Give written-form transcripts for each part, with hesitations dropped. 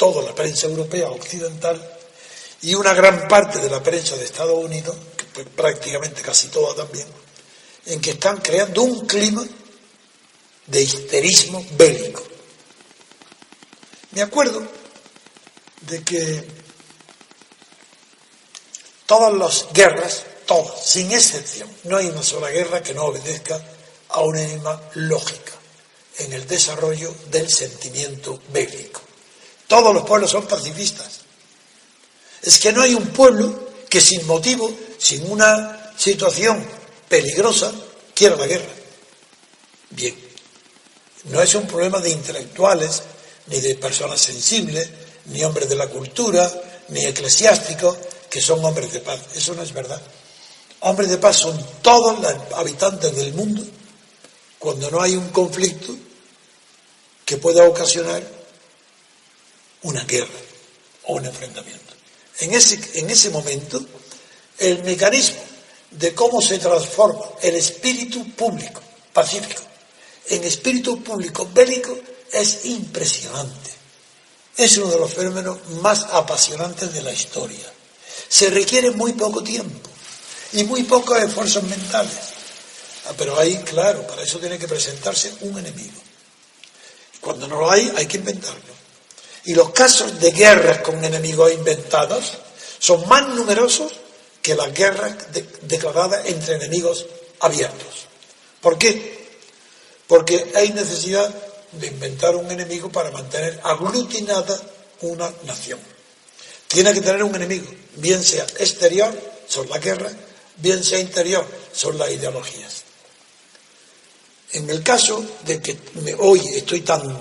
toda la prensa europea occidental y una gran parte de la prensa de Estados Unidos, que prácticamente casi toda también, en que están creando un clima de histerismo bélico. Me acuerdo de que todas las guerras, todas, sin excepción, no hay una sola guerra que no obedezca a una misma lógica en el desarrollo del sentimiento bélico. Todos los pueblos son pacifistas. Es que no hay un pueblo que sin motivo, sin una situación peligrosa, quiera la guerra. Bien, no es un problema de intelectuales, ni de personas sensibles, ni hombres de la cultura, ni eclesiásticos, que son hombres de paz. Eso no es verdad. Hombres de paz son todos los habitantes del mundo cuando no hay un conflicto que pueda ocasionar una guerra o un enfrentamiento. En ese momento, el mecanismo de cómo se transforma el espíritu público pacífico en espíritu público bélico es impresionante. Es uno de los fenómenos más apasionantes de la historia. Se requiere muy poco tiempo y muy pocos esfuerzos mentales. Pero ahí, claro, para eso tiene que presentarse un enemigo. Cuando no lo hay que inventarlo. Y los casos de guerras con enemigos inventados son más numerosos que las guerras declaradas entre enemigos abiertos. ¿Por qué? Porque hay necesidad de inventar un enemigo para mantener aglutinada una nación. Tiene que tener un enemigo, bien sea exterior, son las guerras, bien sea interior, son las ideologías. En el caso de que hoy estoy tan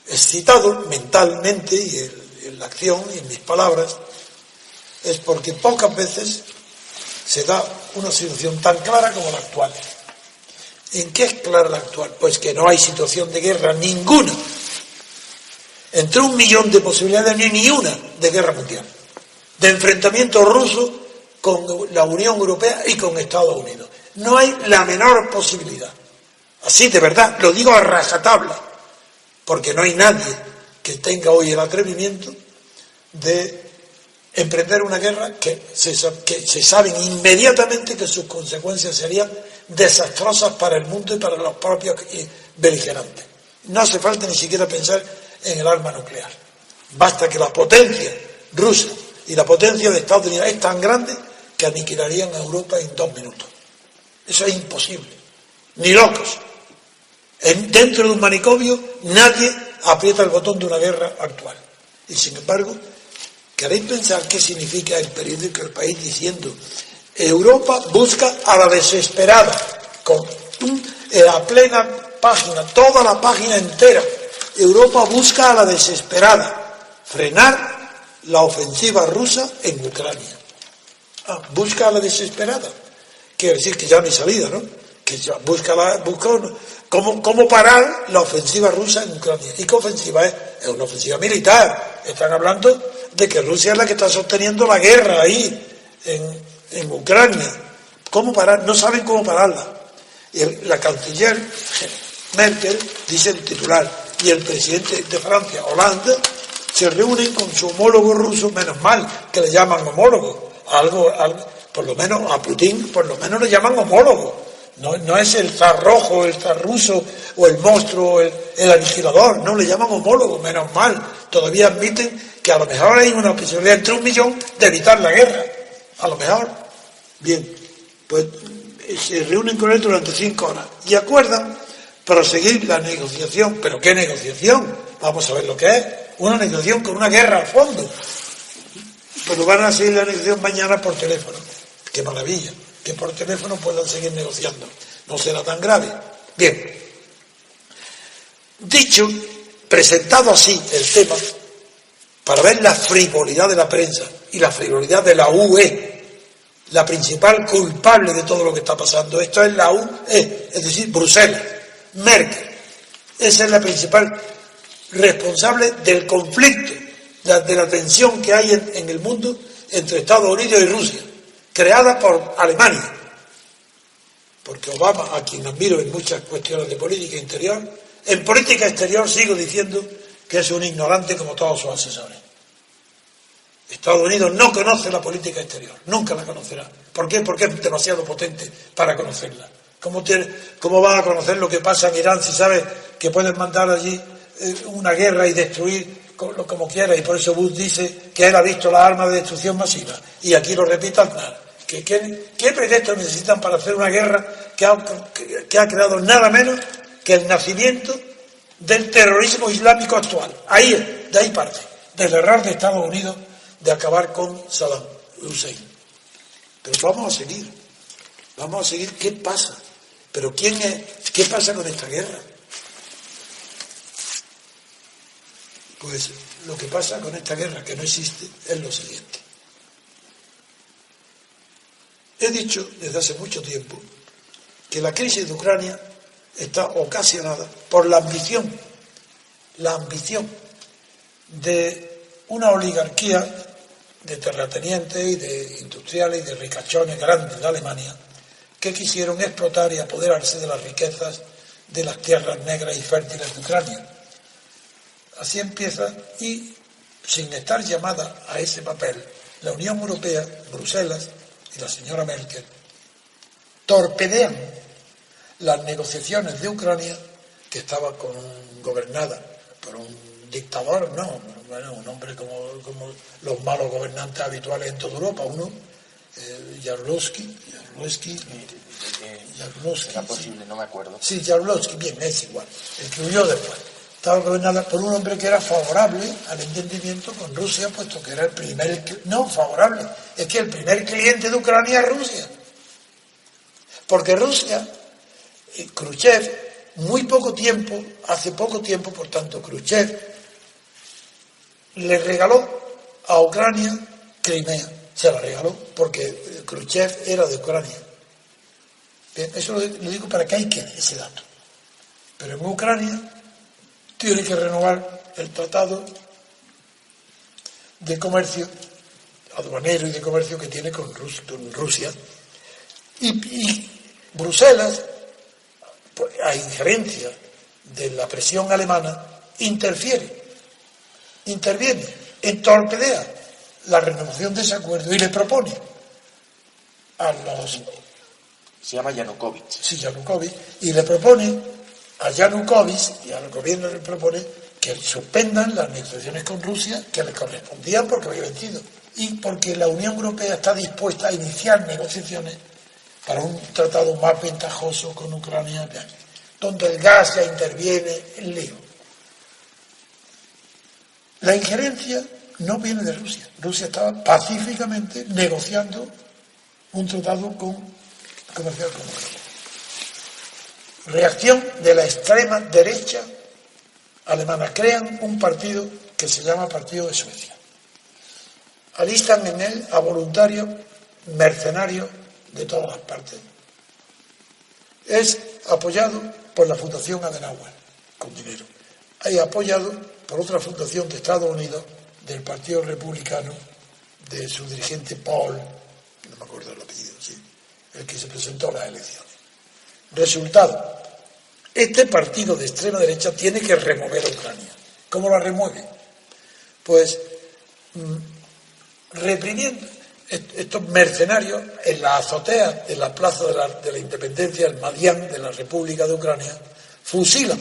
excitado mentalmente y en la acción y en mis palabras, es porque pocas veces se da una situación tan clara como la actual. ¿En qué es clara la actual? Pues que no hay situación de guerra ninguna. Entre 1 millón de posibilidades no hay ni una de guerra mundial, de enfrentamiento ruso con la Unión Europea y con Estados Unidos. No hay la menor posibilidad. Así de verdad, lo digo a rajatabla, porque no hay nadie que tenga hoy el atrevimiento de emprender una guerra que se saben inmediatamente que sus consecuencias serían desastrosas para el mundo y para los propios beligerantes. No hace falta ni siquiera pensar en el arma nuclear. Basta que la potencia rusa y la potencia de Estados Unidos es tan grande que aniquilarían a Europa en 2 minutos. Eso es imposible. Ni locos. Dentro de un manicomio nadie aprieta el botón de una guerra actual. Y sin embargo, ¿queréis pensar qué significa el periódico El País diciendo Europa busca a la desesperada, con la plena página, toda la página entera? Europa busca a la desesperada frenar la ofensiva rusa en Ucrania. Busca a la desesperada. Quiere decir que ya no hay salida, ¿no? Que ya busca cómo parar la ofensiva rusa en Ucrania. ¿Y qué ofensiva es? Es una ofensiva militar. Están hablando de que Rusia es la que está sosteniendo la guerra ahí, en Ucrania. ¿Cómo parar? No saben cómo pararla. Y la canciller Merkel dice el titular, y el presidente de Francia, Hollande, se reúnen con su homólogo ruso, menos mal que le llaman homólogo. Algo, por lo menos a Putin, por lo menos le llaman homólogo. No es el zar rojo, el zar ruso, o el monstruo, el aniquilador. No, le llaman homólogo, menos mal. Todavía admiten que a lo mejor hay una posibilidad entre 1 millón de evitar la guerra. A lo mejor. Bien, pues se reúnen con él durante 5 horas y acuerdan proseguir la negociación. ¿Pero qué negociación? Vamos a ver lo que es. Una negociación con una guerra al fondo. Pero van a seguir la negociación mañana por teléfono. ¡Qué maravilla! Que por teléfono puedan seguir negociando. No será tan grave. Bien. Dicho, presentado así el tema, para ver la frivolidad de la prensa y la frivolidad de la UE, la principal culpable de todo lo que está pasando, esto es la UE, es decir, Bruselas, Merkel. Esa es la principal responsable del conflicto, de la tensión que hay en el mundo entre Estados Unidos y Rusia, creada por Alemania. Porque Obama, a quien admiro en muchas cuestiones de política interior, en política exterior sigo diciendo que es un ignorante como todos sus asesores. Estados Unidos no conoce la política exterior, nunca la conocerá. ¿Por qué? Porque es demasiado potente para conocerla. ¿Cómo va a conocer lo que pasa en Irán si sabe que pueden mandar allí una guerra y destruir como quiera? Y por eso Bush dice que él ha visto las armas de destrucción masiva. Y aquí lo repito Aznar. ¿Qué pretextos necesitan para hacer una guerra que ha creado nada menos que el nacimiento del terrorismo islámico actual? De ahí parte, del error de Estados Unidos de acabar con Saddam Hussein. Pero vamos a seguir qué pasa. Pero ¿qué pasa con esta guerra? Pues lo que pasa con esta guerra, que no existe, es lo siguiente. He dicho desde hace mucho tiempo que la crisis de Ucrania está ocasionada por la ambición de una oligarquía de terratenientes y de industriales y de ricachones grandes de Alemania que quisieron explotar y apoderarse de las riquezas de las tierras negras y fértiles de Ucrania. Así empieza, y sin estar llamada a ese papel, la Unión Europea, Bruselas y la señora Merkel torpedean las negociaciones de Ucrania, que estaba gobernada por un dictador, un hombre como los malos gobernantes habituales en toda Europa, Jaruzelski, era posible, no me acuerdo. Sí, Jaruzelski, bien, es igual, el que huyó después. Estaba gobernada por un hombre que era favorable al entendimiento con Rusia, puesto que era el primer... No, favorable, es que el primer cliente de Ucrania es Rusia. Porque Rusia, Khrushchev, hace poco tiempo, por tanto, Khrushchev le regaló a Ucrania Crimea. Se la regaló porque Khrushchev era de Ucrania. Bien, eso lo digo para que hay ese dato. Pero en Ucrania tiene que renovar el tratado de comercio, aduanero y de comercio que tiene con Rusia. Y Bruselas, pues, a injerencia de la presión alemana, interviene, entorpedea la renovación de ese acuerdo y le propone a los... Se llama Yanukovych. Sí, Yanukovych, y le propone a Yanukovych y al gobierno le propone que suspendan las negociaciones con Rusia que le correspondían porque había vencido, y porque la Unión Europea está dispuesta a iniciar negociaciones para un tratado más ventajoso con Ucrania, donde el gas ya interviene, el lío. La injerencia no viene de Rusia. Rusia estaba pacíficamente negociando un tratado comercial con Ucrania. Reacción de la extrema derecha alemana. Crean un partido que se llama Partido de Suecia. Alistan en él a voluntarios mercenarios de todas las partes. Es apoyado por la Fundación Adenauer, con dinero. Hay apoyado por otra fundación de Estados Unidos, del Partido Republicano, de su dirigente Paul, no me acuerdo el apellido, sí, el que se presentó a las elecciones. Resultado, este partido de extrema derecha tiene que remover a Ucrania. ¿Cómo la remueve? Pues reprimiendo estos mercenarios en la azotea de la plaza de la Independencia, el Maidan de la República de Ucrania, fusilan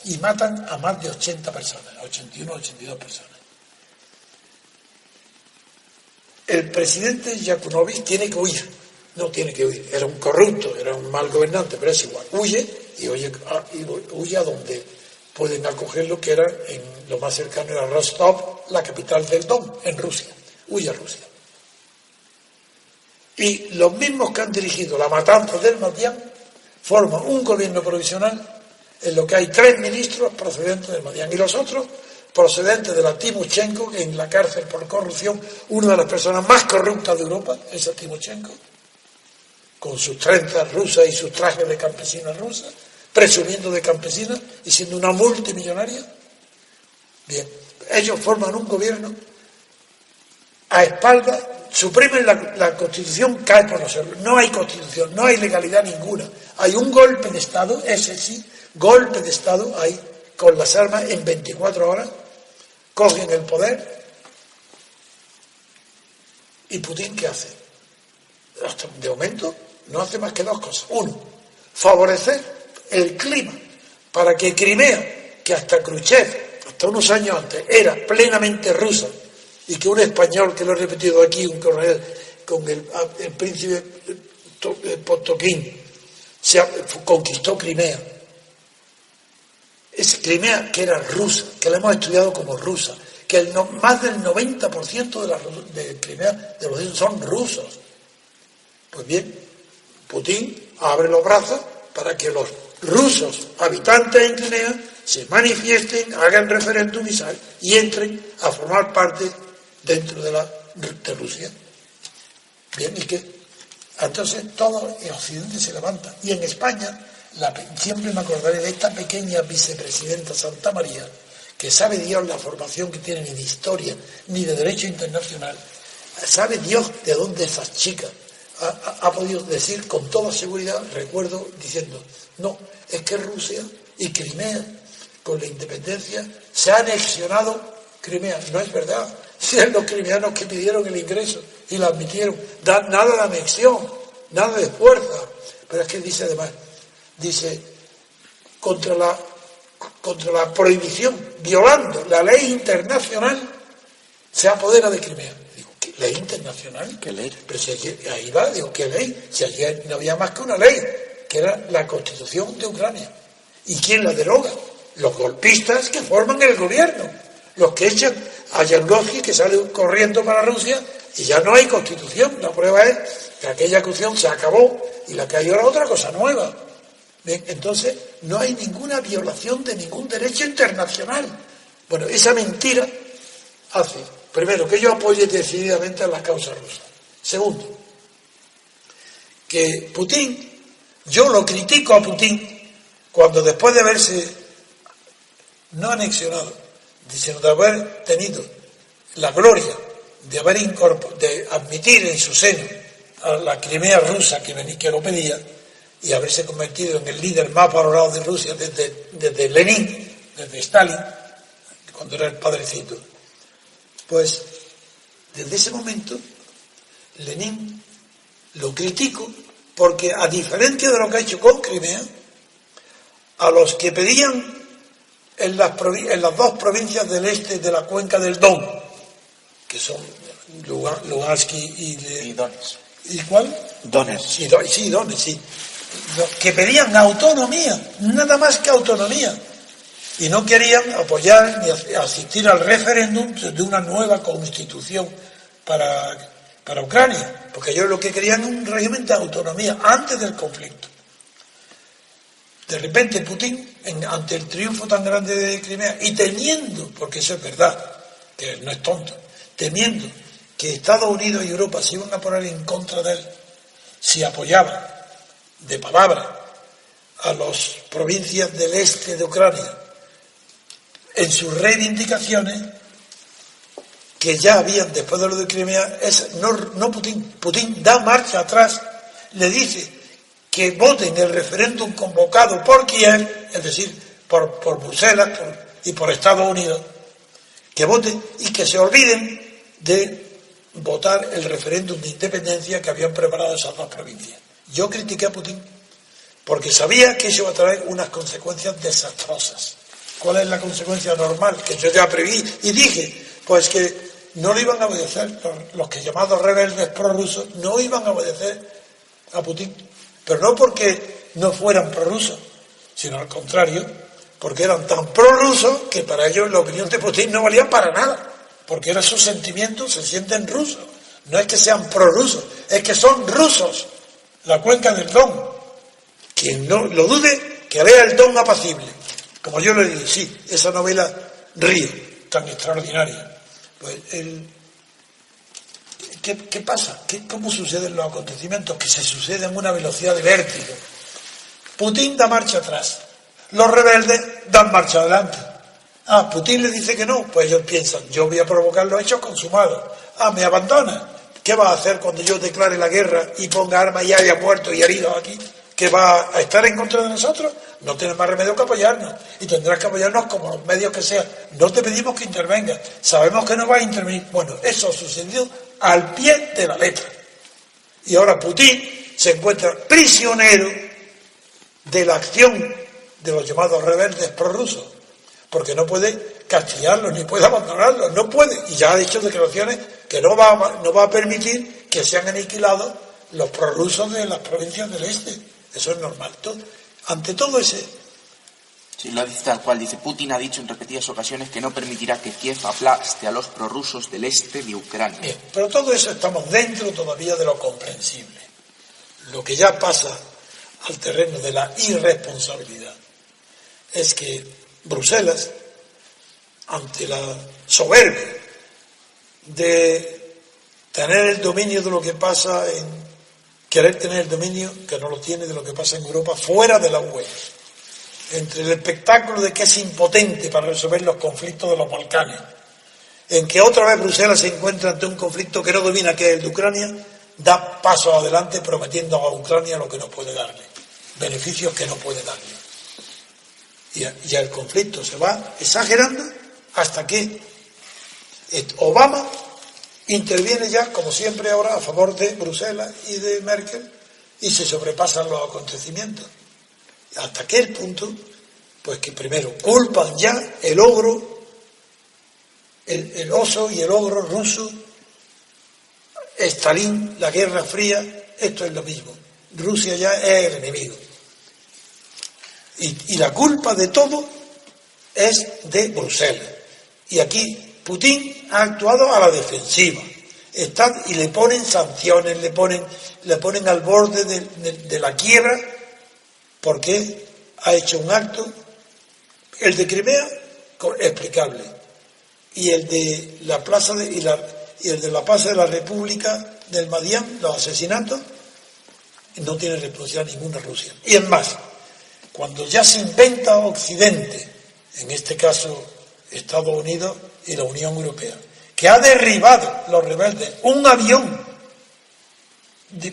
y matan a más de 80 personas, a 81 o 82 personas. El presidente Yanukovych tiene que huir. No tiene que huir, era un corrupto, era un mal gobernante, pero es igual. Huye a donde pueden acogerlo, que era en lo más cercano era Rostov, la capital del Don, en Rusia. Huye a Rusia. Y los mismos que han dirigido la matanza del Maidan forman un gobierno provisional en lo que hay 3 ministros procedentes del Maidan y los otros procedentes de la Timoshenko, que en la cárcel por corrupción, una de las personas más corruptas de Europa, esa Timoshenko, con sus trenzas rusas y sus trajes de campesina rusa, presumiendo de campesina y siendo una multimillonaria. Bien, ellos forman un gobierno a espaldas, suprimen la Constitución, cae por los suelos. No hay Constitución, no hay legalidad ninguna. Hay un golpe de Estado, ese sí, golpe de Estado hay con las armas en 24 horas, cogen el poder. ¿Y Putin qué hace? Hasta de momento no hace más que dos cosas. Uno, favorecer el clima para que Crimea, que hasta Khrushchev, hasta unos años antes, era plenamente rusa, y que un español, que lo he repetido aquí, un coronel, con el príncipe Potokín, conquistó Crimea. Es Crimea que era rusa, que la hemos estudiado como rusa, que más del 90% de Crimea, de los rusos, son rusos. Pues bien, Putin abre los brazos para que los rusos habitantes en Crimea se manifiesten, hagan referéndum y entren a formar parte dentro de Rusia. Bien, ¿y qué? Entonces todo el Occidente se levanta. Y en España, siempre me acordaré de esta pequeña vicepresidenta Santa María, que sabe Dios la formación que tiene ni de historia ni de derecho internacional. Sabe Dios de dónde esas chicas ha podido decir con toda seguridad. Recuerdo diciendo, no, es que Rusia y Crimea, con la independencia, se ha anexionado Crimea. No es verdad. Son los crimeanos que pidieron el ingreso y lo admitieron. Nada de anexión, nada de fuerza. Pero es que dice además, contra la prohibición, violando la ley internacional, se apodera de Crimea. Digo, ¿qué ley internacional? ¿Qué ley? Pero si ahí va, digo, ¿qué ley? Si allí no había más que una ley, que era la Constitución de Ucrania. ¿Y quién la deroga? Los golpistas que forman el gobierno, los que echan a Yangowski, que sale corriendo para Rusia, y ya no hay Constitución. La prueba es que aquella Constitución se acabó y la que hay ahora es otra cosa nueva. Bien, entonces no hay ninguna violación de ningún derecho internacional. Bueno, esa mentira hace, primero, que yo apoye decididamente a la causa rusa. Segundo, que Putin, yo lo critico a Putin cuando después de haberse no anexionado, sino de haber tenido la gloria de admitir en su seno a la Crimea rusa que lo pedía, y haberse convertido en el líder más valorado de Rusia desde Lenin, desde Stalin, cuando era el padrecito. Pues desde ese momento Lenin lo critico porque, a diferencia de lo que ha hecho con Crimea, a los que pedían en las dos provincias del este de la cuenca del Don, que son Lugansk y Donetsk. ¿Y cuál? Donetsk. Sí, Donetsk, sí. Que pedían autonomía, nada más que autonomía, y no querían apoyar ni asistir al referéndum de una nueva constitución para Ucrania, porque ellos lo que querían es un régimen de autonomía antes del conflicto. De repente Putin, ante el triunfo tan grande de Crimea, y temiendo, porque eso es verdad, que no es tonto, temiendo que Estados Unidos y Europa se iban a poner en contra de él si apoyaba de palabra a las provincias del este de Ucrania en sus reivindicaciones, que ya habían después de lo de Crimea, Putin da marcha atrás, le dice que voten el referéndum convocado por Kiev, es decir, por Bruselas y por Estados Unidos, que voten y que se olviden de votar el referéndum de independencia que habían preparado esas dos provincias. Yo critiqué a Putin porque sabía que eso iba a traer unas consecuencias desastrosas. ¿Cuál es la consecuencia normal? Que yo ya preví y dije, pues que no le iban a obedecer, los que llamados rebeldes prorrusos no iban a obedecer a Putin, pero no porque no fueran prorrusos, sino al contrario, porque eran tan prorrusos que para ellos la opinión de Putin no valía para nada, porque eran sus sentimientos, se sienten rusos. No es que sean prorrusos, es que son rusos. La cuenca del Don. Quien no lo dude, que lea El Don apacible. Como yo le digo, sí, esa novela Río, tan extraordinaria. Pues ¿qué pasa? ¿Cómo suceden los acontecimientos? Que se suceden a una velocidad de vértigo. Putin da marcha atrás. Los rebeldes dan marcha adelante. Putin le dice que no, pues ellos piensan, yo voy a provocar los hechos consumados. Me abandona. ¿Qué va a hacer cuando yo declare la guerra y ponga armas y haya muertos y heridos aquí? ¿Que va a estar en contra de nosotros? no tienes más remedio que apoyarnos, y tendrás que apoyarnos como los medios que sean. No te pedimos que intervengas, sabemos que no vas a intervenir. Bueno, eso sucedió al pie de la letra. Y ahora Putin se encuentra prisionero de la acción de los llamados rebeldes prorrusos, porque no puede castigarlos ni puede abandonarlos, no puede, y ya ha dicho declaraciones que no va a permitir que sean aniquilados los prorrusos de las provincias del este. Eso es normal. Ante todo ese... Sí, lo dice tal cual. Dice, Putin ha dicho en repetidas ocasiones que no permitirá que Kiev aplaste a los prorrusos del este de Ucrania. Bien, pero todo eso estamos dentro todavía de lo comprensible. Lo que ya pasa al terreno de la irresponsabilidad es que Bruselas, ante la soberbia de tener el dominio de lo que pasa querer tener el dominio, que no lo tiene, de lo que pasa en Europa, fuera de la UE. Entre el espectáculo de que es impotente para resolver los conflictos de los Balcanes, en que otra vez Bruselas se encuentra ante un conflicto que no domina, que es el de Ucrania, da pasos adelante prometiendo a Ucrania lo que no puede darle, beneficios que no puede darle. Y ya el conflicto se va exagerando hasta que Obama interviene ya, como siempre ahora, a favor de Bruselas y de Merkel, y se sobrepasan los acontecimientos. Hasta aquel punto, pues que primero culpan ya el ogro, el oso y el ogro ruso, Stalin, la Guerra Fría, esto es lo mismo. Rusia ya es el enemigo. Y la culpa de todo es de Bruselas. Y aquí Putin ha actuado a la defensiva. Y le ponen sanciones, le ponen al borde de la quiebra, porque ha hecho un acto, el de Crimea, explicable, y el de la plaza y el de la Plaza de la República del Madián, los asesinatos, no tiene responsabilidad ninguna Rusia. Y es más, cuando ya se inventa Occidente, en este caso Estados Unidos y la Unión Europea, que ha derribado los rebeldes un avión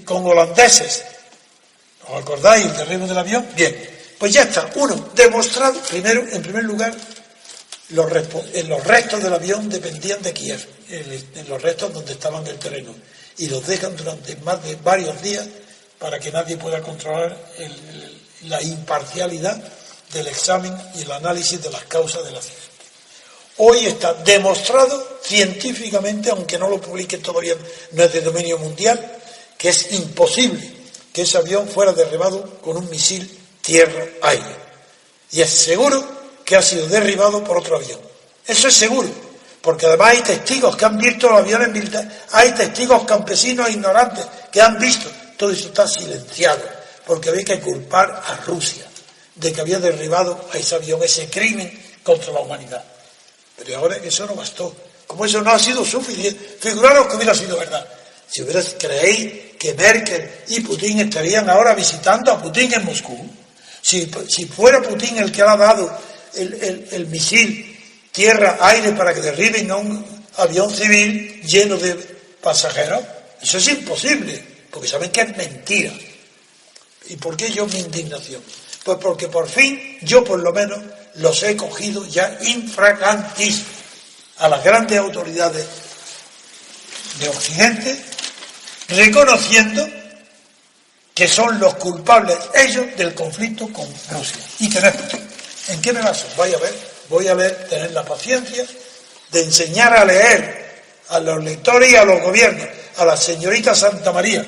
con holandeses, ¿os acordáis el derribo del avión? Bien, pues ya está, demostrado, en primer lugar, los restos del avión dependían de Kiev, en los restos donde estaban en el terreno, y los dejan durante más de varios días para que nadie pueda controlar la imparcialidad del examen y el análisis de las causas del accidente. Hoy está demostrado científicamente, aunque no lo publique todavía, no es de dominio mundial, que es imposible que ese avión fuera derribado con un misil tierra-aire. Y es seguro que ha sido derribado por otro avión. Eso es seguro, porque además hay testigos que han visto los aviones militares, hay testigos campesinos e ignorantes que han visto. Todo eso está silenciado, porque había que culpar a Rusia de que había derribado a ese avión, ese crimen contra la humanidad. Pero ahora eso no bastó. Como eso no ha sido suficiente, figuraros que hubiera sido verdad. Si creéis que Merkel y Putin estarían ahora visitando a Putin en Moscú, si fuera Putin el que ha dado el misil tierra-aire para que derriben a un avión civil lleno de pasajeros, eso es imposible, porque saben que es mentira. ¿Y por qué yo mi indignación? Pues porque por fin, yo por lo menos, los he cogido ya infragantis a las grandes autoridades de Occidente, reconociendo que son los culpables ellos del conflicto con Rusia. Y que no es Putin. ¿En qué me baso? Voy a leer, tener la paciencia de enseñar a leer a los lectores y a los gobiernos, a la señorita Santa María,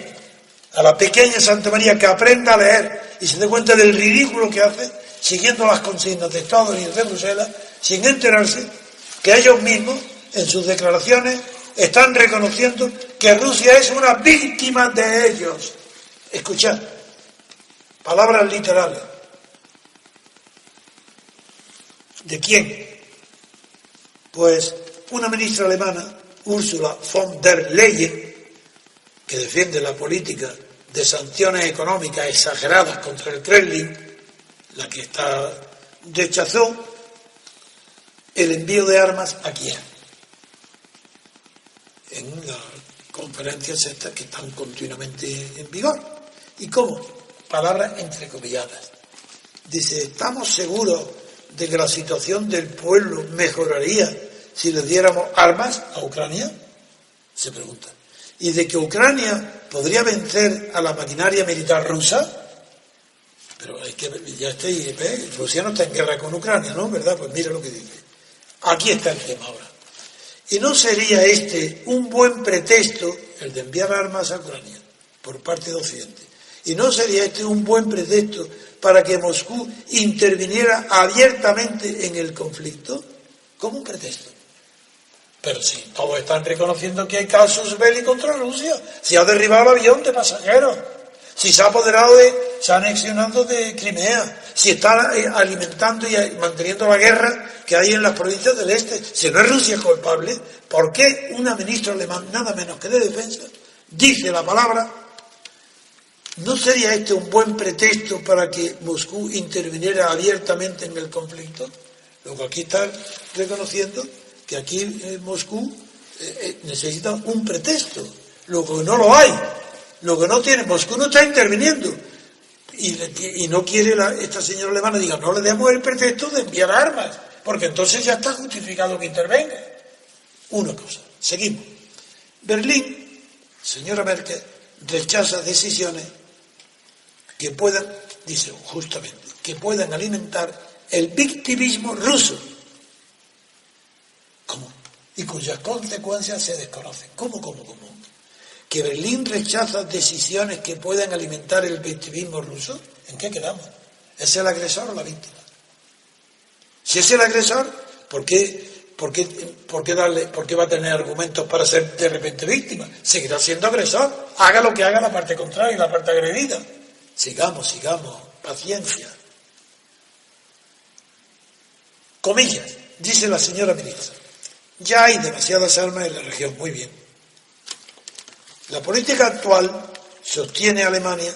a la pequeña Santa María, que aprenda a leer y se dé cuenta del ridículo que hace, siguiendo las consignas de Estados Unidos de Bruselas, sin enterarse que ellos mismos, en sus declaraciones, están reconociendo que Rusia es una víctima de ellos. Escuchad, palabras literales. ¿De quién? Pues una ministra alemana, Ursula von der Leyen, que defiende la política de sanciones económicas exageradas contra el Kremlin, la que rechazó el envío de armas a Kiev en las conferencias estas que están continuamente en vigor. ¿Y cómo? Palabras entrecomilladas. Dice, ¿estamos seguros de que la situación del pueblo mejoraría si le diéramos armas a Ucrania? Se pregunta. ¿Y de que Ucrania podría vencer a la maquinaria militar rusa? Pero hay que ya Rusia no está en guerra con Ucrania, ¿no? ¿Verdad? Pues mira lo que dice. Aquí está el tema ahora. ¿Y no sería este un buen pretexto, el de enviar armas a Ucrania por parte de Occidente? ¿Y no sería este un buen pretexto para que Moscú interviniera abiertamente en el conflicto? ¿Cómo un pretexto? Pero si todos están reconociendo que hay casos bélicos contra Rusia, si ha derribado el avión de pasajeros, si se ha apoderado se ha anexionado de Crimea, si está alimentando y manteniendo la guerra que hay en las provincias del este, si no es Rusia culpable, ¿por qué una ministra alemán, nada menos que de defensa, dice la palabra? ¿No sería este un buen pretexto para que Moscú interviniera abiertamente en el conflicto? Luego aquí está reconociendo que aquí Moscú necesita un pretexto, luego no lo hay, luego no tiene, Moscú no está interviniendo y no quiere esta señora alemana, diga, no le demos el pretexto de enviar armas, porque entonces ya está justificado que intervenga. Una cosa, seguimos. Berlín, señora Merkel, rechaza decisiones que puedan, dice justamente, que puedan alimentar el victimismo ruso. ¿Cómo? Y cuyas consecuencias se desconocen. ¿Cómo? ¿Que Berlín rechaza decisiones que puedan alimentar el victimismo ruso? ¿En qué quedamos? ¿Es el agresor o la víctima? Si es el agresor, ¿por qué va a tener argumentos para ser de repente víctima? Seguirá siendo agresor, haga lo que haga la parte contraria y la parte agredida. Sigamos, paciencia. Comillas, dice la señora ministra, ya hay demasiadas armas en la región, muy bien. La política actual sostiene Alemania,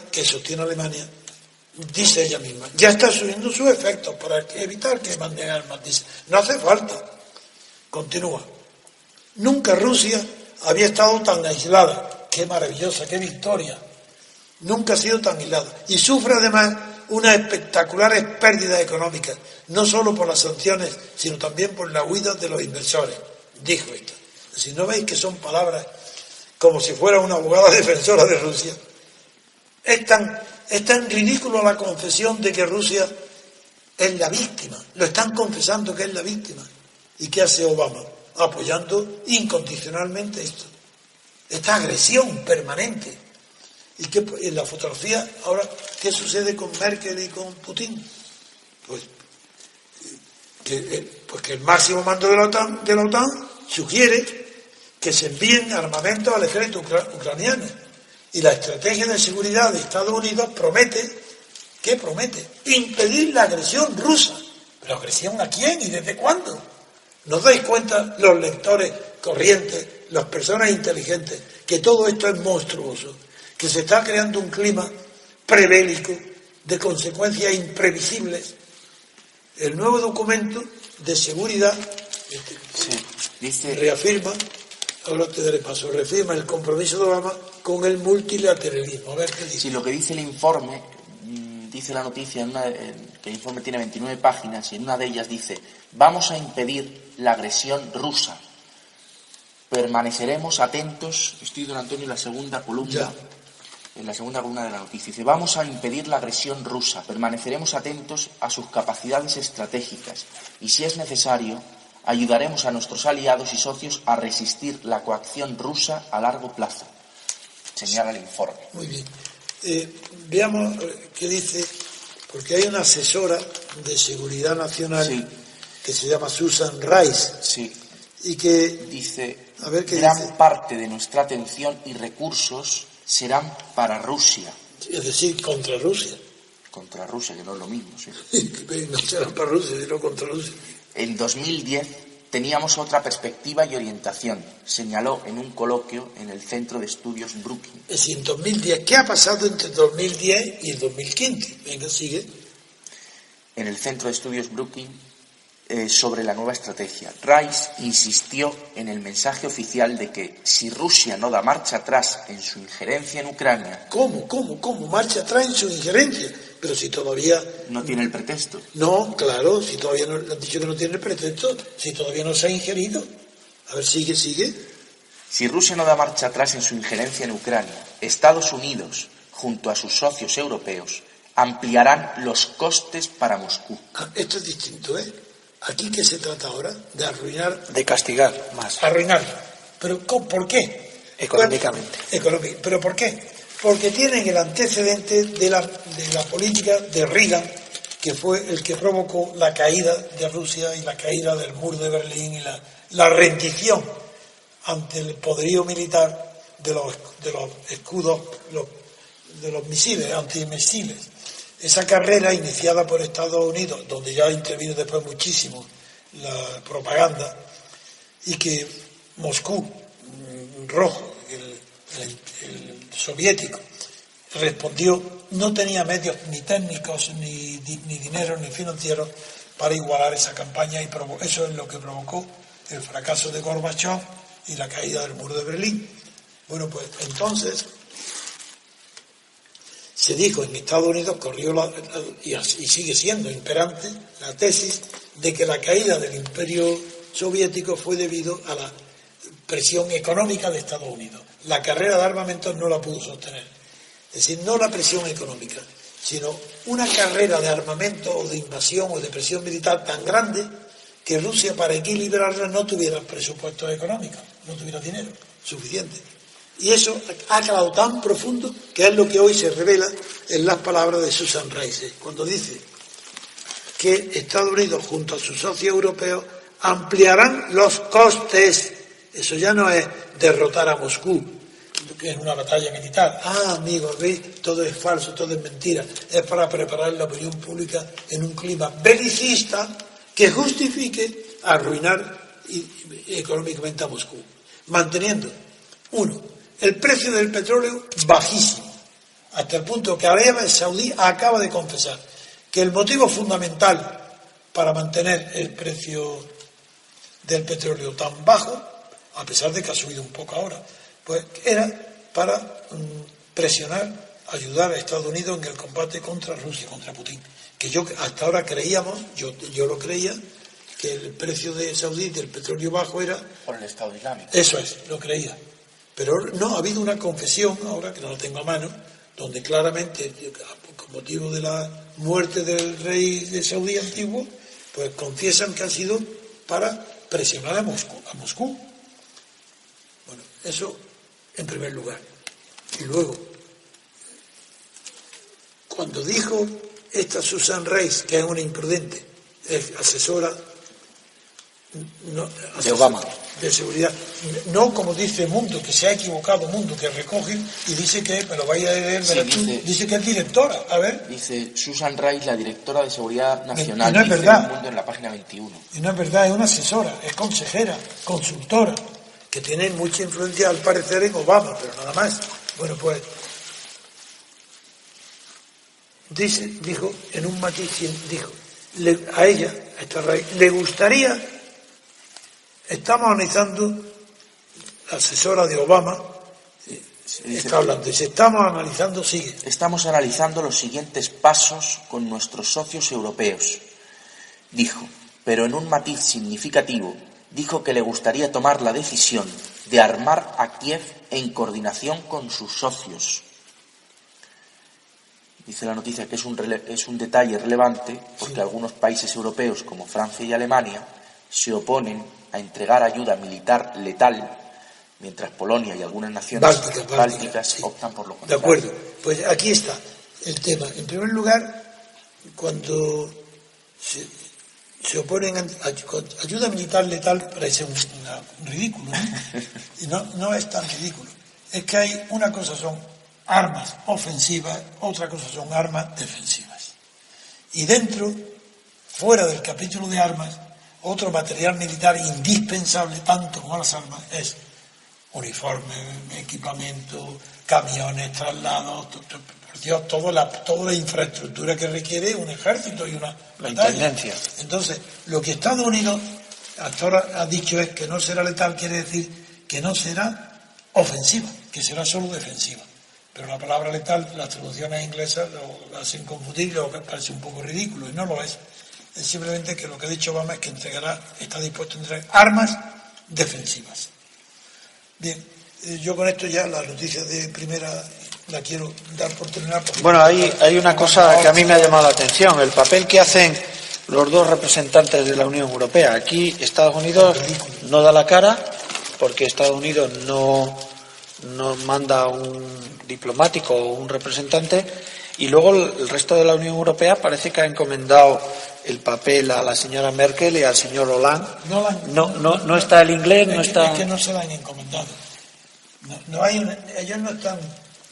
dice ella misma, ya está subiendo sus efectos para evitar que manden armas, dice, no hace falta. Continúa, nunca Rusia había estado tan aislada, qué maravillosa, qué victoria, nunca ha sido tan aislada, y sufre además unas espectaculares pérdidas económicas, no solo por las sanciones, sino también por la huida de los inversores, dijo esta. Si no veis que son palabras como si fuera una abogada defensora de Rusia, es tan ridículo la confesión de que Rusia es la víctima, lo están confesando que es la víctima. ¿Y qué hace Obama? Apoyando incondicionalmente esta agresión permanente. ¿Y qué en la fotografía ahora qué sucede con Merkel y con Putin? Pues que el máximo mando de la OTAN sugiere que se envíen armamentos al ejército ucraniano. Y la estrategia de seguridad de Estados Unidos promete, ¿qué promete? Impedir la agresión rusa. ¿Pero agresión a quién y desde cuándo? ¿Nos dais cuenta, los lectores corrientes, las personas inteligentes, que todo esto es monstruoso? Que se está creando un clima prebélico de consecuencias imprevisibles. El nuevo documento de seguridad reafirma, ahora te daré paso, reafirma el compromiso de Obama con el multilateralismo. A ver qué dice. Sí, lo que dice el informe, dice la noticia, que el informe tiene 29 páginas y en una de ellas dice, vamos a impedir la agresión rusa. Permaneceremos atentos, estoy, don Antonio, en la segunda columna. Ya. En la segunda columna de la noticia dice, vamos a impedir la agresión rusa, permaneceremos atentos a sus capacidades estratégicas y, si es necesario, ayudaremos a nuestros aliados y socios a resistir la coacción rusa a largo plazo. Señala el informe. Muy bien. Veamos qué dice, porque hay una asesora de seguridad nacional que se llama Susan Rice. Sí. Y que dice, a ver qué gran dice. parte de nuestra atención y recursos serán para Rusia. Es decir, contra Rusia. Contra Rusia, que no es lo mismo, sí. No serán para Rusia, sino contra Rusia. En 2010 teníamos otra perspectiva y orientación, señaló en un coloquio en el Centro de Estudios Brookings. Es decir, en 2010, ¿qué ha pasado entre 2010 y el 2015? Venga, sigue. En el Centro de Estudios Brookings, sobre la nueva estrategia. Rice insistió en el mensaje oficial de que si Rusia no da marcha atrás en su injerencia en Ucrania... ¿Cómo? Marcha atrás en su injerencia. Pero si todavía... No tiene el pretexto. No, claro, si todavía no han dicho que no tiene el pretexto, si todavía no se ha ingerido. A ver, sigue. Si Rusia no da marcha atrás en su injerencia en Ucrania, Estados Unidos, junto a sus socios europeos, ampliarán los costes para Moscú. Esto es distinto, ¿eh? Aquí que se trata ahora de arruinar... De castigar más. Arruinar. ¿Pero por qué? Económicamente. ¿Pero por qué? Porque tienen el antecedente de la política de Reagan, que fue el que provocó la caída de Rusia y la caída del muro de Berlín y la rendición ante el poderío militar de los escudos, de los misiles, antimisiles. Esa carrera iniciada por Estados Unidos, donde ya ha intervenido después muchísimo la propaganda, y que Moscú, rojo, el soviético, respondió, no tenía medios ni técnicos, ni dinero, ni financieros para igualar esa campaña, y eso es lo que provocó el fracaso de Gorbachev y la caída del muro de Berlín. Bueno, pues entonces se dijo en Estados Unidos, y sigue siendo imperante la tesis de que la caída del imperio soviético fue debido a la presión económica de Estados Unidos. La carrera de armamentos no la pudo sostener. Es decir, no la presión económica, sino una carrera de armamento o de invasión o de presión militar tan grande que Rusia, para equilibrarla, no tuviera presupuestos económicos, no tuviera dinero suficiente. Y eso ha calado tan profundo que es lo que hoy se revela en las palabras de Susan Rice, cuando dice que Estados Unidos, junto a sus socios europeos, ampliarán los costes. Eso ya no es derrotar a Moscú, que es una batalla militar. Amigos, ¿veis? Todo es falso, todo es mentira. Es para preparar la opinión pública en un clima belicista que justifique arruinar económicamente a Moscú, manteniendo, el precio del petróleo bajísimo, hasta el punto que Arabia Saudí acaba de confesar que el motivo fundamental para mantener el precio del petróleo tan bajo, a pesar de que ha subido un poco ahora, pues era para presionar, ayudar a Estados Unidos en el combate contra Rusia, contra Putin. Que yo hasta ahora creíamos, yo lo creía, que el precio de Saudí del petróleo bajo era... Por el Estado Islámico. Eso es, lo creía. Pero no, ha habido una confesión, ahora que no la tengo a mano, donde claramente, con motivo de la muerte del rey de Saudí antiguo, pues confiesan que ha sido para presionar a Moscú. Bueno, eso en primer lugar. Y luego, cuando dijo esta Susan Rice, que es una imprudente, es asesora de Obama, de seguridad, no como dice Mundo, que se ha equivocado Mundo, que recoge y dice que, me lo vaya a leer, dice que es directora, a ver. Dice Susan Rice, la directora de Seguridad Nacional, no es verdad. Mundo en la página 21. Y no es verdad, es una asesora, es consejera, consultora, que tiene mucha influencia al parecer en Obama, pero nada más. Bueno, pues dijo en un matiz, a ella, a esta Rice, le gustaría, estamos analizando, la asesora de Obama está hablando, dice, estamos analizando los siguientes pasos con nuestros socios europeos, dijo, pero en un matiz significativo, dijo que le gustaría tomar la decisión de armar a Kiev en coordinación con sus socios. Dice la noticia que es un detalle relevante porque algunos países europeos como Francia y Alemania se oponen a entregar ayuda militar letal, mientras Polonia y algunas naciones bálticas optan por lo contrario. De acuerdo, pues aquí está el tema. En primer lugar, cuando se oponen a ayuda militar letal, parece un ridículo, ¿no? Y no es tan ridículo. Es que hay una cosa son armas ofensivas, otra cosa son armas defensivas. Y fuera del capítulo de armas, otro material militar indispensable, tanto como las armas, es uniforme, equipamiento, camiones, traslados, por Dios, toda la infraestructura que requiere un ejército y una intendencia. Entonces, lo que Estados Unidos hasta ahora ha dicho es que no será letal, quiere decir que no será ofensiva, que será solo defensiva. Pero la palabra letal, las traducciones inglesas lo hacen confundir y lo que parece un poco ridículo, y no lo es. Es simplemente que lo que ha dicho Obama es que está dispuesto a entregar armas defensivas. Bien, yo con esto ya la noticia de primera la quiero dar por terminar. Bueno, hay una cosa que a mí me ha llamado la atención, el papel que hacen los dos representantes de la Unión Europea. Aquí Estados Unidos no da la cara porque Estados Unidos no manda un diplomático o un representante, y luego el resto de la Unión Europea parece que ha encomendado el papel a la señora Merkel y al señor Hollande. No está el inglés, no está... Es que no se la han encomendado. Ellos no están...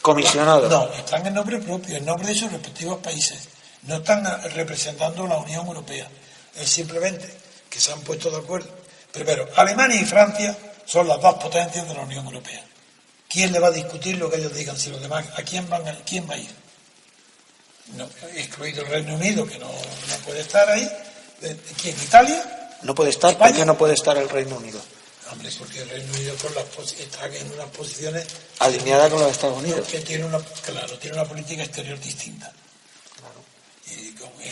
comisionados. No, están en nombre propio, en nombre de sus respectivos países. No están representando a la Unión Europea. Es simplemente que se han puesto de acuerdo. Primero, Alemania y Francia son las dos potencias de la Unión Europea. ¿Quién le va a discutir lo que ellos digan? Si los demás, quién va a ir? No, excluido el Reino Unido, que no puede estar ahí. ¿Quién? ¿Italia? No puede estar. ¿España? ¿Por qué no puede estar el Reino Unido? Hombre, porque el Reino Unido está en unas posiciones alineada con los Estados Unidos. Que tiene una política exterior distinta.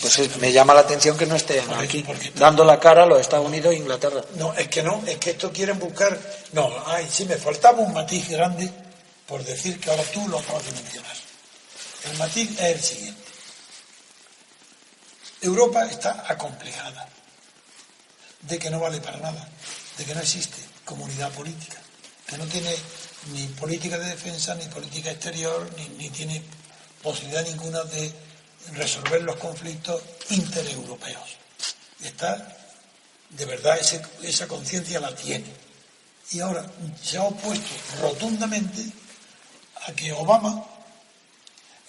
Pues me llama la atención que no estén aquí dando la cara a los Estados Unidos e Inglaterra. No, es que esto quieren buscar... sí, me faltaba un matiz grande por decir que ahora tú lo acabas de mencionar. El matiz es el siguiente. Europa está acomplejada de que no vale para nada, de que no existe comunidad política, que no tiene ni política de defensa, ni política exterior, ni tiene posibilidad ninguna de resolver los conflictos intereuropeos. Está, de verdad, esa conciencia la tiene. Y ahora se ha opuesto rotundamente a que Obama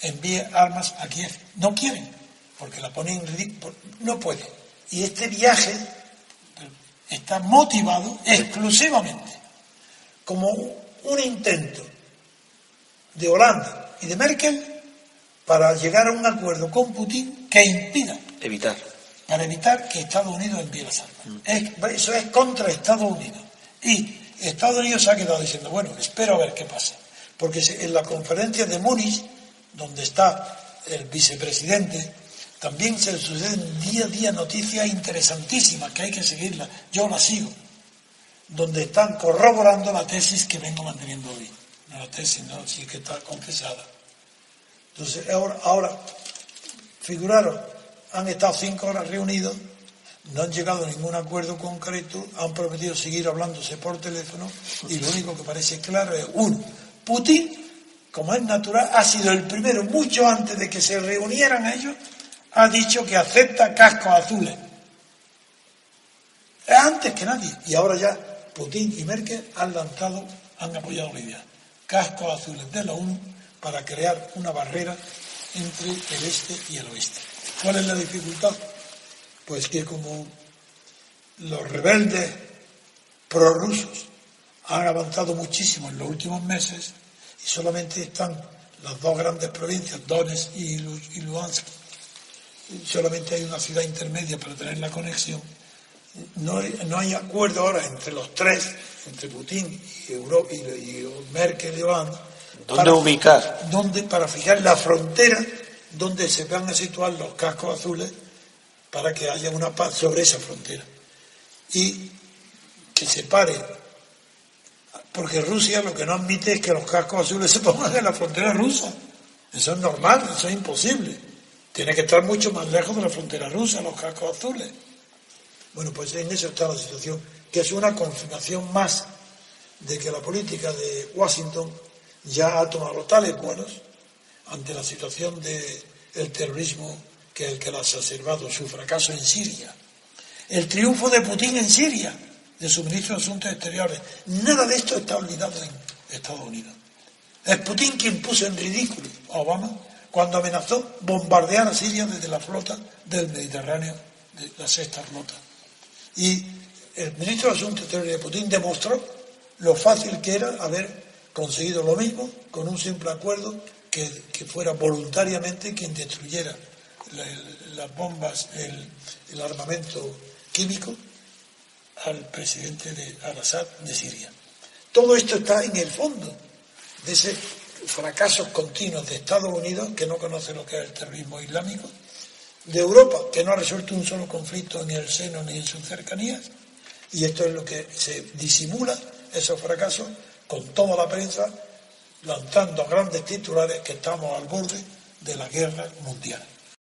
envíe armas a Kiev. No quieren, porque la ponen en ridículo. No puede. Y este viaje está motivado exclusivamente como un intento de Holanda y de Merkel para llegar a un acuerdo con Putin que impida para evitar que Estados Unidos envíe las armas. Eso es contra Estados Unidos. Y Estados Unidos se ha quedado diciendo, bueno, espero a ver qué pasa. Porque en la conferencia de Múnich, donde está el vicepresidente, también se suceden día a día noticias interesantísimas que hay que seguirlas. Yo las sigo. Donde están corroborando la tesis que vengo manteniendo hoy. No la tesis, no, sí que está confesada. Entonces, ahora, figuraros, han estado 5 horas reunidos, no han llegado a ningún acuerdo concreto, han prometido seguir hablándose por teléfono, y lo único que parece claro es, Putin, como es natural, ha sido el primero, mucho antes de que se reunieran ellos, ha dicho que acepta cascos azules. Es antes que nadie. Y ahora ya Putin y Merkel han apoyado la idea. Cascos azules de la ONU para crear una barrera entre el este y el oeste. ¿Cuál es la dificultad? Pues que como los rebeldes prorrusos han avanzado muchísimo en los últimos meses y solamente están las dos grandes provincias, Donetsk y Luhansk, solamente hay una ciudad intermedia para tener la conexión. No hay acuerdo ahora entre los tres, entre Putin y Merkel y Hollande. ¿Dónde ubicar? Para fijar la frontera donde se van a situar los cascos azules para que haya una paz sobre esa frontera. Y que se pare, porque Rusia lo que no admite es que los cascos azules se pongan en la frontera rusa. Eso es normal, eso es imposible. Tiene que estar mucho más lejos de la frontera rusa, los cascos azules. Bueno, pues en eso está la situación, que es una confirmación más de que la política de Washington ya ha tomado tales vuelos ante la situación del terrorismo que es el que la ha exacerbado, su fracaso en Siria. El triunfo de Putin en Siria, de su ministro de Asuntos Exteriores. Nada de esto está olvidado en Estados Unidos. Es Putin quien puso en ridículo a Obama cuando amenazó bombardear a Siria desde la flota del Mediterráneo, de la sexta flota. Y el ministro de Asuntos Exteriores de Putin demostró lo fácil que era haber conseguido lo mismo con un simple acuerdo que fuera voluntariamente quien destruyera las bombas, el armamento químico al presidente al-Assad de Siria. Todo esto está en el fondo de ese fracasos continuos de Estados Unidos, que no conoce lo que es el terrorismo islámico, de Europa, que no ha resuelto un solo conflicto ni en el seno ni en sus cercanías, y esto es lo que se disimula, esos fracasos, con toda la prensa lanzando grandes titulares que estamos al borde de la guerra mundial.